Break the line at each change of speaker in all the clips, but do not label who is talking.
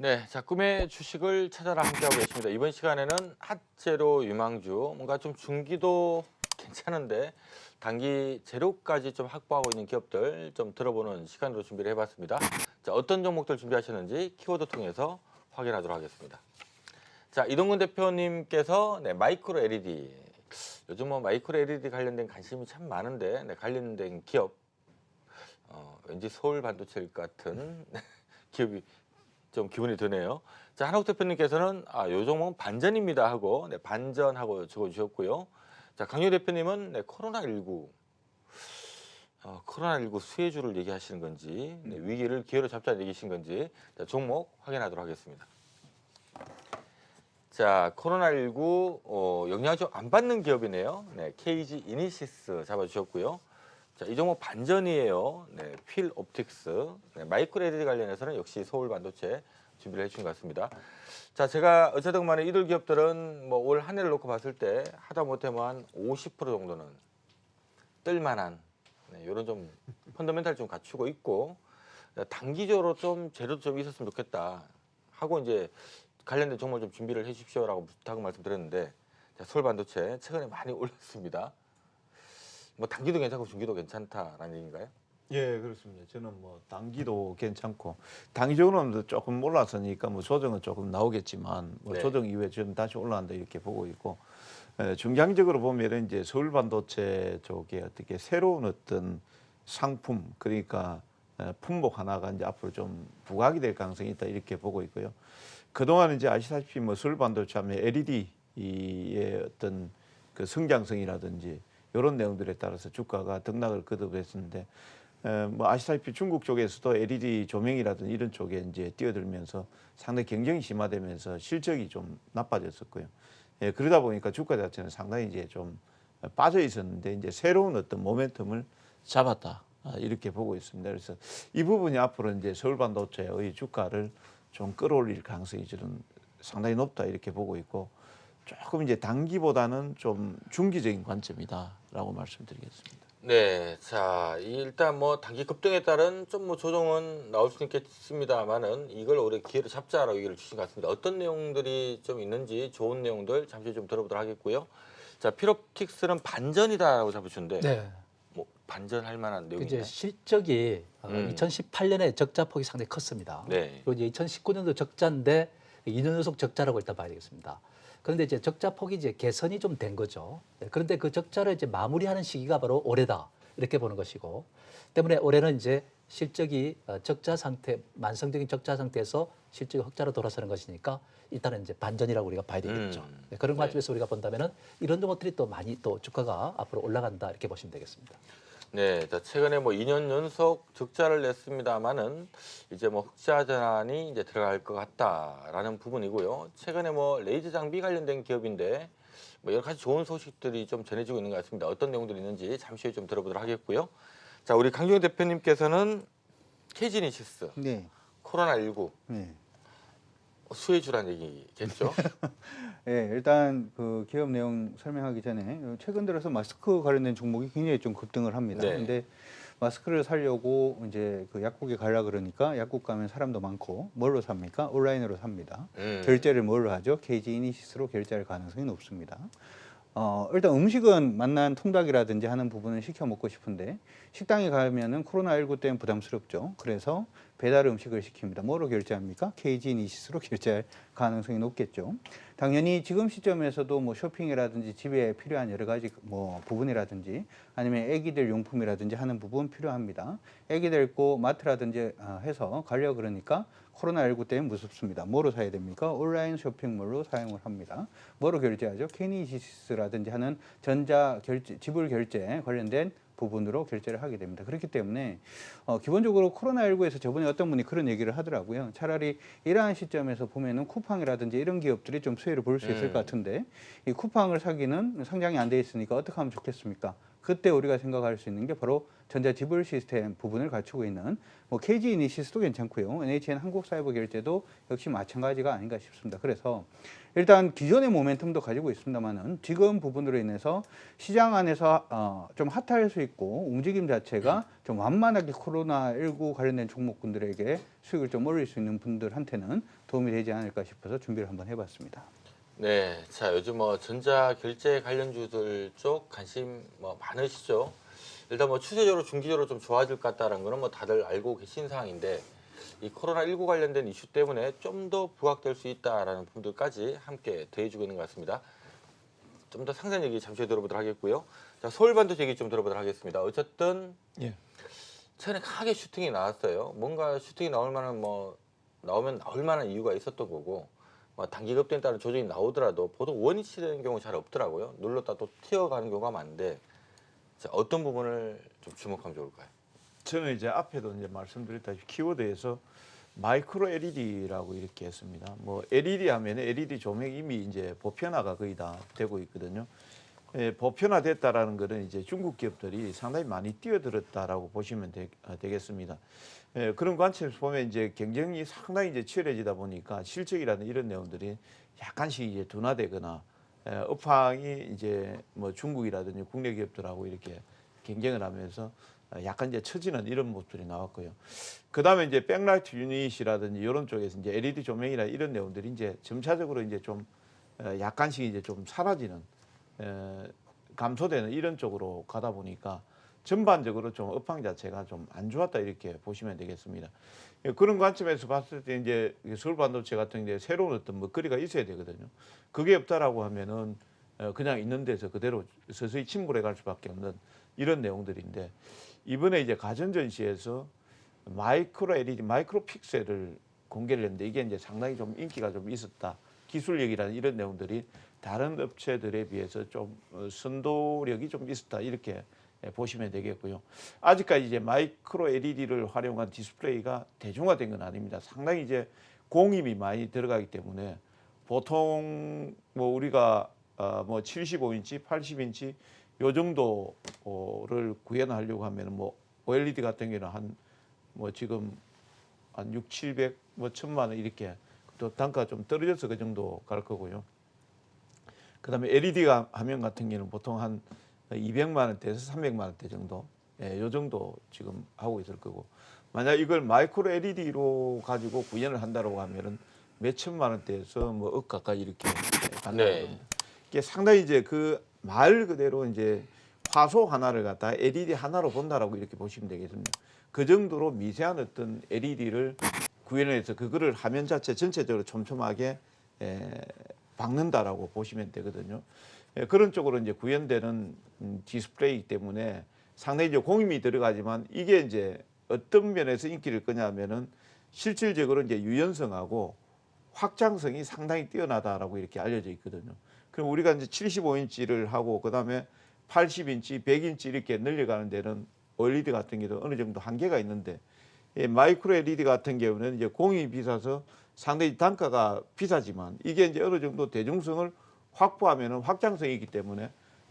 네, 자, 꿈의 주식을 찾아라 함께하고 계십니다. 이번 시간에는 핫재료 유망주, 뭔가 좀 중기도 괜찮은데 단기 재료까지 좀 확보하고 있는 기업들 좀 들어보는 시간으로 준비를 해봤습니다. 자, 어떤 종목들 준비하셨는지 키워드 통해서 확인하도록 하겠습니다. 자, 이동근 대표님께서 마이크로 LED, 요즘 뭐 마이크로 LED 관련된 관심이 참 많은데 관련된 기업, 왠지 서울 반도체 같은 기업이 좀 기분이 드네요. 자, 한옥 대표님께서는 요 종목은 반전입니다 하고 반전하고 적어주셨고요. 자, 강유 대표님은 코로나19 코로나19 수혜주를 얘기하시는 건지 위기를 기회로 잡자는 얘기신 건지 자, 종목 확인하도록 하겠습니다. 자, 코로나19 영향을 좀 안 받는 기업이네요. KG 이니시스 잡아주셨고요. 자, 이 종목 반전이에요. 필 옵틱스, 마이크로 LED 관련해서는 역시 서울 반도체 준비를 해준 것 같습니다. 자, 제가 어쨌든 간에 이들 기업들은 뭐 올 한 해를 놓고 봤을 때 하다 못하면 한 50% 정도는 뜰만한 이런 좀 펀더멘탈 좀 갖추고 있고 단기적으로 좀 재료도 좀 있었으면 좋겠다 하고 이제 관련된 종목을 좀 준비를 해주십시오라고 부탁 말씀드렸는데 자, 서울 반도체 최근에 많이 올랐습니다. 뭐 단기도 괜찮고 중기도 괜찮다라는 얘기인가요?
예, 그렇습니다. 저는 뭐 단기도 괜찮고 단기적으로는 조금 올랐으니까 뭐 조정은 조금 나오겠지만 뭐 조정 이후에 저는 다시 올라간다 이렇게 보고 있고 중장기적으로 보면 이제 서울 반도체 쪽에 어떻게 새로운 어떤 상품 그러니까 품목 하나가 이제 앞으로 좀 부각이 될 가능성이 있다 이렇게 보고 있고요. 그동안 이제 아시다시피 뭐 서울 반도체 하면 LED의 어떤 그 성장성이라든지 이런 내용들에 따라서 주가가 등락을 거듭했었는데 뭐 아시다시피 중국 쪽에서도 LED 조명이라든지 이런 쪽에 이제 뛰어들면서 상당히 경쟁이 심화되면서 실적이 좀 나빠졌었고요. 예, 그러다 보니까 주가 자체는 상당히 이제 좀 빠져 있었는데 이제 새로운 어떤 모멘텀을 잡았다 이렇게 보고 있습니다. 그래서 이 부분이 앞으로 이제 서울 반도체의 주가를 좀 끌어올릴 가능성이 저는 상당히 높다 이렇게 보고 있고 조금 이제 단기보다는 좀 중기적인 관점이다라고 말씀드리겠습니다.
네, 자, 일단 뭐 단기 급등에 따른 좀 뭐 조정은 나올 수 있겠습니다만은 이걸 올해 기회로 잡자라고 얘기를 주신 것 같습니다. 어떤 내용들이 좀 있는지 좋은 내용들 잠시 좀 들어보도록 하겠고요. 자, 필옵틱스는 반전이다라고 잡으셨는데
네.
뭐 반전할 만한
이제
내용이나요?
실적이 2018년에 적자폭이 상당히 컸습니다.
네.
그리고 이제 2019년도 적자인데 2년 연속 적자라고 일단 봐야 되겠습니다. 그런데 이제 적자폭이 이제 개선이 좀 된 거죠. 그런데 그 적자를 이제 마무리하는 시기가 바로 올해다 이렇게 보는 것이고, 때문에 올해는 이제 실적이 적자 상태, 만성적인 적자 상태에서 실적이 흑자로 돌아서는 것이니까 일단은 이제 반전이라고 우리가 봐야 되겠죠. 그런 관점에서 우리가 본다면은 이런 종목들이 또 많이 또 주가가 앞으로 올라간다 이렇게 보시면 되겠습니다.
네, 자, 최근에 뭐 2년 연속 적자를 냈습니다만은 이제 뭐 흑자 전환이 이제 들어갈 것 같다라는 부분이고요. 최근에 뭐 레이저 장비 관련된 기업인데 뭐 여러 가지 좋은 소식들이 좀 전해지고 있는 것 같습니다. 어떤 내용들이 있는지 잠시 후에 좀 들어보도록 하겠고요. 자, 우리 강경 대표님께서는 KG니시스
네.
코로나19
네.
수혜주란 얘기겠죠?
예, 일단 그 기업 내용 설명하기 전에 최근 들어서 마스크 관련된 종목이 굉장히 좀 급등을 합니다.
네.
근데 마스크를 사려고 이제 그 약국에 가려 그러니까 약국 가면 사람도 많고 뭘로 삽니까? 온라인으로 삽니다. 결제를 뭘로 하죠? KG 이니시스로 결제할 가능성이 높습니다. 일단 음식은 맛난 통닭이라든지 하는 부분은 시켜 먹고 싶은데 식당에 가면은 코로나19 때문에 부담스럽죠. 그래서 배달 음식을 시킵니다. 뭐로 결제합니까? KG 니시스로 결제할 가능성이 높겠죠. 당연히 지금 시점에서도 뭐 쇼핑이라든지 집에 필요한 여러 가지 뭐 부분이라든지 아니면 애기들 용품이라든지 하는 부분 필요합니다. 애기들 거 마트라든지 해서 가려고 그러니까 코로나19 때문에 무섭습니다. 뭐로 사야 됩니까? 온라인 쇼핑몰로 사용을 합니다. 뭐로 결제하죠? 케니시스라든지 하는 전자 결제, 지불 결제 관련된 부분으로 결제를 하게 됩니다. 그렇기 때문에 기본적으로 코로나19에서 저번에 어떤 분이 그런 얘기를 하더라고요. 차라리 이러한 시점에서 보면은 쿠팡이라든지 이런 기업들이 좀 수혜를 볼 수 있을 것 같은데 이 쿠팡을 사기는 상장이 안 돼 있으니까 어떻게 하면 좋겠습니까? 그때 우리가 생각할 수 있는 게 바로 전자지불 시스템 부분을 갖추고 있는 뭐 KG 이니시스도 괜찮고요. NHN 한국사이버결제도 역시 마찬가지가 아닌가 싶습니다. 그래서 일단 기존의 모멘텀도 가지고 있습니다만은 지금 부분으로 인해서 시장 안에서 좀 핫할 수 있고 움직임 자체가 좀 완만하게 코로나19 관련된 종목군들에게 수익을 좀 올릴 수 있는 분들한테는 도움이 되지 않을까 싶어서 준비를 한번 해봤습니다.
네, 자 요즘 뭐 전자결제 관련주들 쪽 관심 뭐 많으시죠? 일단 뭐 추세적으로 중기적으로 좀 좋아질 것 같다는 거는 뭐 다들 알고 계신 상황인데 이 코로나19 관련된 이슈 때문에 좀 더 부각될 수 있다라는 부분들까지 함께 더해주고 있는 것 같습니다. 좀 더 상세한 얘기 잠시 후에 들어보도록 하겠고요. 자, 서울반도체 얘기 좀 들어보도록 하겠습니다. 어쨌든
예.
최근에 크게 슈팅이 나왔어요. 뭔가 슈팅이 나올 만한 나오면 나올 만한 이유가 있었던 거고 뭐 단기 급등에 따른 조정이 나오더라도 보통 원위치 되는 경우 잘 없더라고요. 눌렀다 또 튀어가는 경우가 많은데 자, 어떤 부분을 좀 주목하면 좋을까요?
저는 이제 앞에도 이제 말씀드렸다시피 키워드에서 마이크로 LED라고 이렇게 했습니다. 뭐 LED 하면 LED 조명 이미 이제 보편화가 거의 다 되고 있거든요. 보편화됐다라는 것은 이제 중국 기업들이 상당히 많이 뛰어들었다라고 보시면 되겠습니다. 그런 관점에서 보면 이제 경쟁이 상당히 이제 치열해지다 보니까 실적이라는 이런 내용들이 약간씩 이제 둔화되거나 업황이 이제 뭐 중국이라든지 국내 기업들하고 이렇게 경쟁을 하면서 약간 이제 처지는 이런 모습들이 나왔고요. 그 다음에 이제 백라이트 유닛이라든지 이런 쪽에서 이제 LED 조명이나 이런 내용들이 이제 점차적으로 이제 좀 약간씩 이제 좀 사라지는 감소되는 이런 쪽으로 가다 보니까 전반적으로 좀 업황 자체가 좀 안 좋았다 이렇게 보시면 되겠습니다. 그런 관점에서 봤을 때 이제 서울 반도체 같은 게 새로운 어떤 먹거리가 있어야 되거든요. 그게 없다라고 하면은 그냥 있는 데서 그대로 서서히 침몰해 갈 수밖에 없는 이런 내용들인데 이번에 이제 가전 전시에서 마이크로 LED, 마이크로 픽셀을 공개를 했는데 이게 이제 상당히 좀 인기가 좀 있었다. 기술력이라는 이런 내용들이 다른 업체들에 비해서 좀 선도력이 좀 있었다 이렇게 보시면 되겠고요. 아직까지 이제 마이크로 LED를 활용한 디스플레이가 대중화된 건 아닙니다. 상당히 이제 공임이 많이 들어가기 때문에 보통 뭐 우리가 뭐 75인치, 80인치 요 정도를 구현하려고 하면 뭐 OLED 같은 경우는 한 뭐 지금 한 6, 700, 뭐 1,000만 원 이렇게 또 단가가 좀 떨어져서 그 정도 갈 거고요. 그다음에 LED 화면 같은 경우는 보통 한 200만 원대에서 300만 원대 정도, 요 정도 지금 하고 있을 거고. 만약 이걸 마이크로 LED로 가지고 구현을 한다고 하면은 몇 천만 원대에서 뭐 억 가까이 이렇게 간다는
네.
겁니다. 이게 상당히 이제 그 말 그대로 이제 화소 하나를 갖다 LED 하나로 본다라고 이렇게 보시면 되겠습니다. 그 정도로 미세한 어떤 LED를 구현해서 그거를 화면 자체 전체적으로 촘촘하게 박는다라고 보시면 되거든요. 그런 쪽으로 이제 구현되는 디스플레이이기 때문에 상당히 이제 공임이 들어가지만 이게 이제 어떤 면에서 인기를 끄냐면은 실질적으로 이제 유연성하고 확장성이 상당히 뛰어나다라고 이렇게 알려져 있거든요. 그럼 우리가 이제 75인치를 하고 그다음에 80인치, 100인치 이렇게 늘려가는 데는 OLED 같은 경우도 어느 정도 한계가 있는데 마이크로 LED 같은 경우는 이제 공임이 비싸서 상당히 단가가 비싸지만 이게 이제 어느 정도 대중성을 확보하면은 확장성이 있기 때문에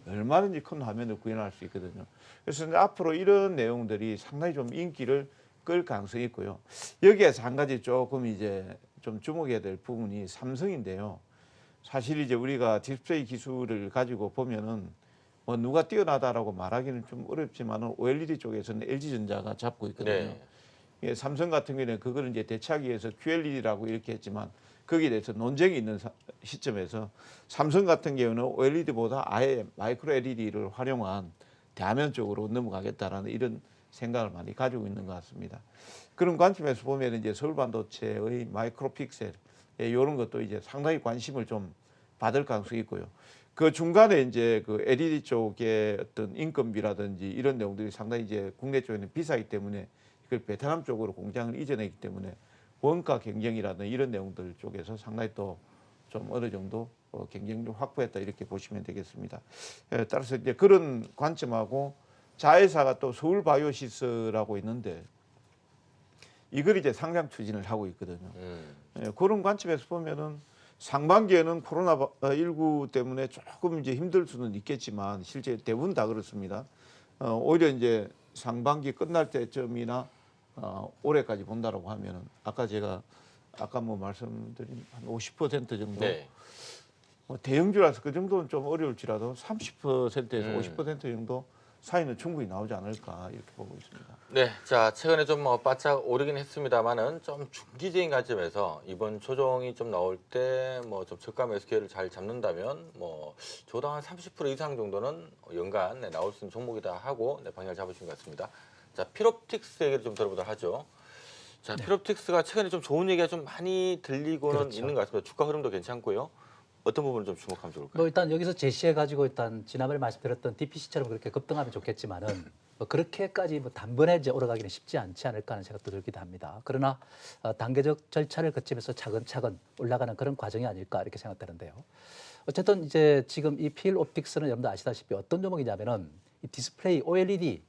얼마든지 큰 화면을 구현할 수 있거든요. 그래서 이제 앞으로 이런 내용들이 상당히 좀 인기를 끌 가능성이 있고요. 여기에서 한 가지 조금 이제 좀 주목해야 될 부분이 삼성인데요. 사실 이제 우리가 디스플레이 기술을 가지고 보면은 뭐 누가 뛰어나다라고 말하기는 좀 어렵지만은 OLED 쪽에서는 LG전자가 잡고 있거든요.
네.
예, 삼성 같은 경우에는 그거를 이제 대체하기 위해서 QLED라고 이렇게 했지만 거기에 대해서 논쟁이 있는 시점에서 삼성 같은 경우는 OLED보다 아예 마이크로 LED를 활용한 대화면 쪽으로 넘어가겠다라는 이런 생각을 많이 가지고 있는 것 같습니다. 그런 관점에서 보면 이제 서울반도체의 마이크로 픽셀 이런 것도 이제 상당히 관심을 좀 받을 가능성이 있고요. 그 중간에 이제 그 LED 쪽의 어떤 인건비라든지 이런 내용들이 상당히 이제 국내 쪽에는 비싸기 때문에 이걸 베트남 쪽으로 공장을 이전했기 때문에 원가 경쟁이라든지 이런 내용들 쪽에서 상당히 또 좀 어느 정도 경쟁력을 확보했다 이렇게 보시면 되겠습니다. 따라서 이제 그런 관점하고 자회사가 또 서울바이오시스라고 있는데 이걸 이제 상장 추진을 하고 있거든요. 그런 관점에서 보면은 상반기에는 코로나19 때문에 조금 이제 힘들 수는 있겠지만 실제 대부분 다 그렇습니다. 오히려 이제 상반기 끝날 때쯤이나 올해까지 본다라고 하면은 아까 뭐 말씀드린 한 50% 정도
네.
뭐 대형주라서 그 정도는 좀 어려울지라도 30%에서 50% 정도 사이는 충분히 나오지 않을까 이렇게 보고 있습니다.
네, 자 최근에 좀 뭐 바짝 오르긴 했습니다만은 좀 중기적인 관점에서 이번 조정이 좀 나올 때 뭐 좀 저가 매수 기회를 잘 잡는다면 뭐 조당 한 30% 이상 정도는 연간 나올 수 있는 종목이다 하고 방향을 잡으신 것 같습니다. 자 필옵틱스 얘기를 좀 들어보도록 하죠. 자 필옵틱스가 최근에 좀 좋은 얘기가 좀 많이 들리고는
그렇죠.
있는 것 같습니다. 주가 흐름도 괜찮고요. 어떤 부분을 좀 주목하면 좋을까요?
뭐 일단 여기서 제시해 가지고 일단 지난번에 말씀드렸던 DPC처럼 그렇게 급등하면 좋겠지만은 뭐 그렇게까지 뭐 단번에 이제 올라가기는 쉽지 않지 않을까 하는 생각도 들기도 합니다. 그러나 단계적 절차를 거치면서 차근차근 올라가는 그런 과정이 아닐까 이렇게 생각되는데요. 어쨌든 이제 지금 이 필 옵틱스는 여러분도 아시다시피 어떤 종목이냐면은 이 디스플레이 OLED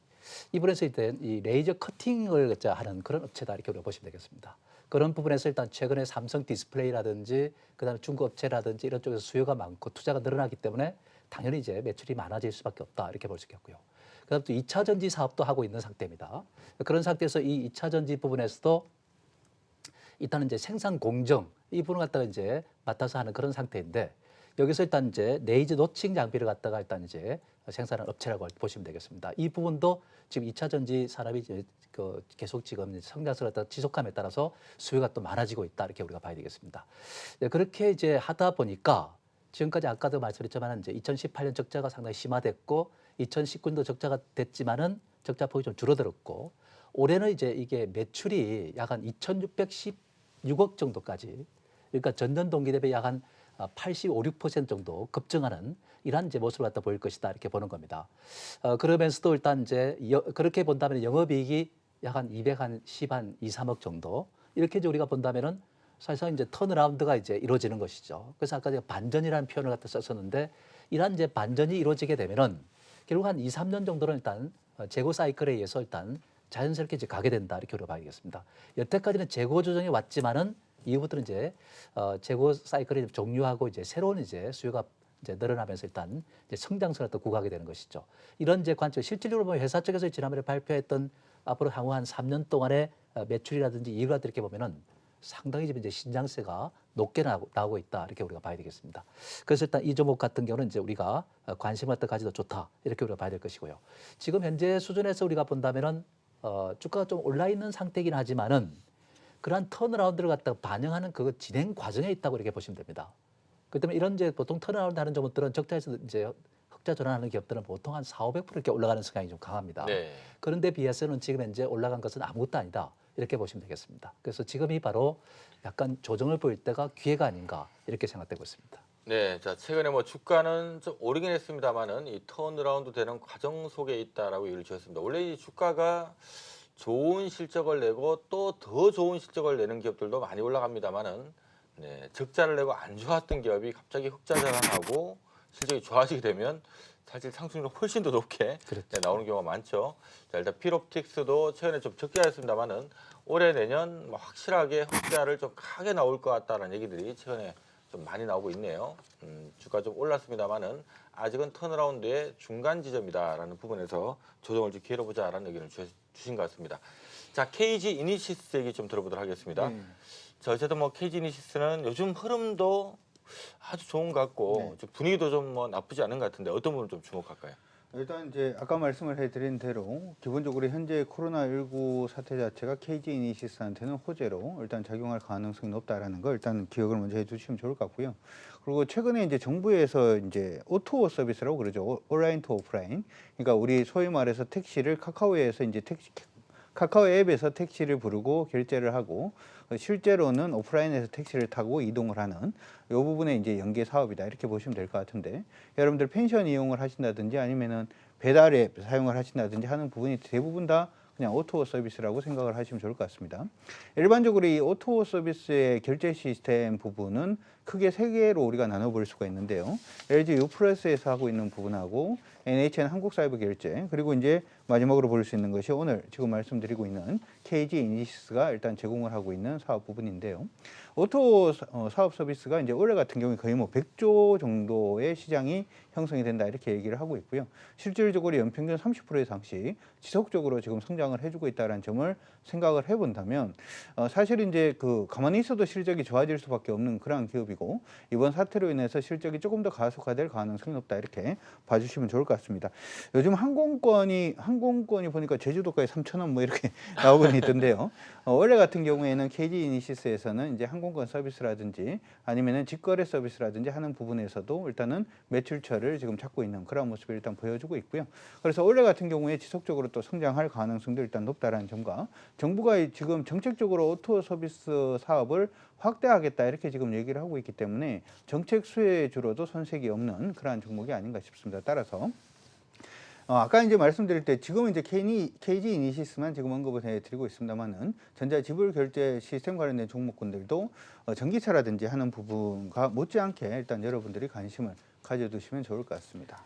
이 부분에서 일단 이 레이저 커팅을 하는 그런 업체다 이렇게 우리가 보시면 되겠습니다. 그런 부분에서 일단 최근에 삼성 디스플레이라든지 그다음에 중국 업체라든지 이런 쪽에서 수요가 많고 투자가 늘어나기 때문에 당연히 이제 매출이 많아질 수밖에 없다 이렇게 볼 수 있겠고요. 그다음 또 2차 전지 사업도 하고 있는 상태입니다. 그런 상태에서 이 2차 전지 부분에서도 일단은 이제 생산 공정 이 부분을 갖다가 이제 맡아서 하는 그런 상태인데 여기서 일단 이제 레이저 노칭 장비를 갖다가 일단 이제 생산하는 업체라고 보시면 되겠습니다. 이 부분도 지금 2차 전지 산업이 이제 계속 지금 성장세를 갖다 지속함에 따라서 수요가 또 많아지고 있다 이렇게 우리가 봐야 되겠습니다. 네, 그렇게 이제 하다 보니까 지금까지 아까도 말씀드렸지만 이제 2018년 적자가 상당히 심화됐고 2019년도 적자가 됐지만은 적자 폭이 좀 줄어들었고 올해는 이제 이게 매출이 약 한 2,616억 정도까지 그러니까 전년 동기 대비 약 한 85, 6% 정도 급증하는 이러한 이제 모습을 갖다 보일 것이다 이렇게 보는 겁니다. 그러면서도 일단 이제 그렇게 본다면 영업이익이 약 한 210, 한 2, 3억 정도 이렇게 이제 우리가 본다면은 사실상 이제 턴어라운드가 이제 이루어지는 것이죠. 그래서 아까 제가 반전이라는 표현을 갖다 썼었는데 이러한 이제 반전이 이루어지게 되면은 결국 한 2, 3년 정도는 일단 재고 사이클에 의해서 일단 자연스럽게 이제 가게 된다 이렇게 우리가 봐야겠습니다. 여태까지는 재고 조정이 왔지만은 이후부터는 이제 재고 사이클이 종료하고 이제 새로운 이제 수요가 이제 늘어나면서 일단 이제 성장세를 또 구가하게 되는 것이죠. 이런 이제 관점 실질적으로 보면 회사 쪽에서 지난번에 발표했던 앞으로 향후 한 3년 동안의 매출이라든지 이익을 이렇게 보면은 상당히 지금 이제 신장세가 높게 나오고 있다 이렇게 우리가 봐야 되겠습니다. 그래서 일단 이 종목 같은 경우는 이제 우리가 관심을 갖다 가지도 좋다 이렇게 우리가 봐야 될 것이고요. 지금 현재 수준에서 우리가 본다면은 주가가 좀 올라 있는 상태이긴 하지만은 그러한 턴어라운드를 갖다가 반영하는 그 진행 과정에 있다고 이렇게 보시면 됩니다. 그렇기 때문에 이런 이제 보통 턴어라운드 하는 종목들은 적자에서 이제 흑자 전환하는 기업들은 보통 한 4, 500% 이렇게 올라가는 성향이 좀 강합니다.
네.
그런데 비해서는 지금 현재 올라간 것은 아무것도 아니다. 이렇게 보시면 되겠습니다. 그래서 지금이 바로 약간 조정을 보일 때가 기회가 아닌가 이렇게 생각되고 있습니다.
네, 자 최근에 뭐 주가는 좀 오르긴 했습니다만은 이 턴어라운드 되는 과정 속에 있다라고 얘기를 주셨습니다. 원래 이 주가가 좋은 실적을 내고 또 더 좋은 실적을 내는 기업들도 많이 올라갑니다만은 네, 적자를 내고 안 좋았던 기업이 갑자기 흑자 전환하고 실적이 좋아지게 되면 사실 상승률은 훨씬 더 높게
그렇죠.
네, 나오는 경우가 많죠. 자, 일단 필옵틱스도 최근에 좀 적자였습니다만은 올해 내년 뭐 확실하게 흑자를 좀 크게 나올 것 같다는 얘기들이 최근에 좀 많이 나오고 있네요. 주가 좀 올랐습니다만은 아직은 턴어라운드의 중간 지점이다라는 부분에서 조정을 좀 기회로 보자라는 의견을 주신 것 같습니다. 자, KG 이니시스 얘기 좀 들어보도록 하겠습니다. 자, 어쨌든 뭐 KG 이니시스는 요즘 흐름도 아주 좋은 것 같고 좀 분위기도 좀 뭐 나쁘지 않은 것 같은데 어떤 부분을 좀 주목할까요?
일단 이제 아까 말씀을 해드린 대로 기본적으로 현재 코로나19 사태 자체가 KG 이니시스한테는 호재로 일단 작용할 가능성이 높다라는 걸 일단 기억을 먼저 해두시면 좋을 것 같고요. 그리고 최근에 이제 정부에서 이제 O2O 서비스라고 그러죠. 온라인 투 오프라인. 그러니까 우리 소위 말해서 택시를 카카오에서 이제 카카오 앱에서 택시를 부르고 결제를 하고 실제로는 오프라인에서 택시를 타고 이동을 하는 이 부분에 이제 연계 사업이다 이렇게 보시면 될 것 같은데 여러분들 펜션 이용을 하신다든지 아니면은 배달 앱 사용을 하신다든지 하는 부분이 대부분 다 그냥 O2O 서비스라고 생각을 하시면 좋을 것 같습니다. 일반적으로 이 O2O 서비스의 결제 시스템 부분은 크게 세 개로 우리가 나눠볼 수가 있는데요. LG U+에서 하고 있는 부분하고 NHN 한국사이버결제, 그리고 이제 마지막으로 볼 수 있는 것이 오늘 지금 말씀드리고 있는 KG 이니시스가 일단 제공을 하고 있는 사업 부분인데요. 오토 사업 서비스가 이제 올해 같은 경우에 거의 뭐 100조 정도의 시장이 형성이 된다 이렇게 얘기를 하고 있고요. 실질적으로 연평균 30% 이상씩 지속적으로 지금 성장을 해주고 있다는 점을 생각을 해본다면 사실 이제 그 가만히 있어도 실적이 좋아질 수밖에 없는 그러한 기업이고 이번 사태로 인해서 실적이 조금 더 가속화될 가능성이 높다 이렇게 봐주시면 좋을 것 같습니다. 요즘 항공권이 보니까 제주도까지 3,000원 뭐 이렇게 나오곤 있던데요. 원래 같은 경우에는 KG 이니시스에서는 이제 항공권 서비스라든지 아니면은 직거래 서비스라든지 하는 부분에서도 일단은 매출처를 지금 찾고 있는 그런 모습을 일단 보여주고 있고요. 그래서 올해 같은 경우에 지속적으로 또 성장할 가능성도 일단 높다라는 점과 정부가 지금 정책적으로 오토 서비스 사업을 확대하겠다 이렇게 지금 얘기를 하고 있기 때문에 정책 수혜주로도 손색이 없는 그러한 종목이 아닌가 싶습니다. 따라서 아까 이제 말씀드릴 때 지금은 이제 KG 이니시스만 지금 언급을 해드리고 있습니다만은 전자지불 결제 시스템 관련된 종목군들도 전기차라든지 하는 부분과 못지않게 일단 여러분들이 관심을 가져두시면 좋을 것 같습니다.